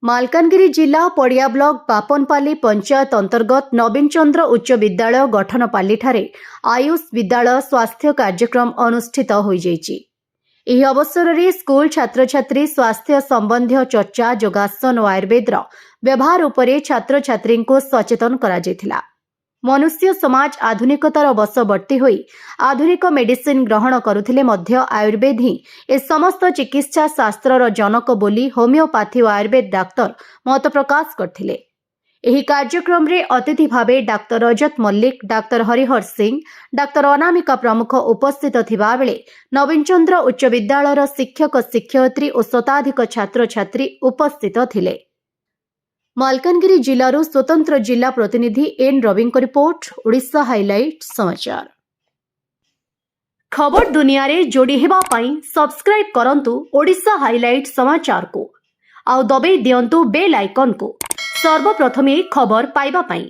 मालकानगिरी जिला पड़िया ब्लॉक बापनपाली पंचायत अंतर्गत नवीन चंद्र उच्च विद्यालय गठनपाली ठारे आयुष विद्यालय स्वास्थ्य कार्यक्रम अनुष्ठित हो जाइछि। एही अवसर में स्कूल छात्र छात्री स्वास्थ्य संबंधी चर्चा योगासन और आयुर्वेद व्यवहार उपरे छात्र छात्री को सचेतन करा जायथिला। मनुष्य समाज आधुनिकतार वशवर्ती होई आधुनिक मेडिसिन ग्रहण करुथिले मध्य आयुर्वेद ही ए समस्त चिकित्सा शास्त्रर जनक बोली होमियोपैथी और आयुर्वेद डाक्तर मत प्रकाश करथिले। एही कार्यक्रम रे अतिथि भावे डाक्तर रजत मल्लिक, डाक्तर हरिहर सिंह, डाक्तर अनामिका प्रमुख उपस्थित थिबा बेले नवीन चंद्र उच्च विद्यालयर शिक्षक शिक्षयित्री और शताधिक छात्र छात्री उपस्थित थिले। मालकानगिरी जिल्लारू स्वतंत्र जिला प्रतिनिधि एन रवि को रिपोर्ट, ओडिशा हाइलाइट समाचार। खबर दुनिया रे जोड़ी हेबा पाई सब्सक्राइब करंतु ओडिशा हाइलाइट समाचार को आउ दबे दियंतु बेल आइकन को सर्वप्रथमे खबर पाइबा पाई।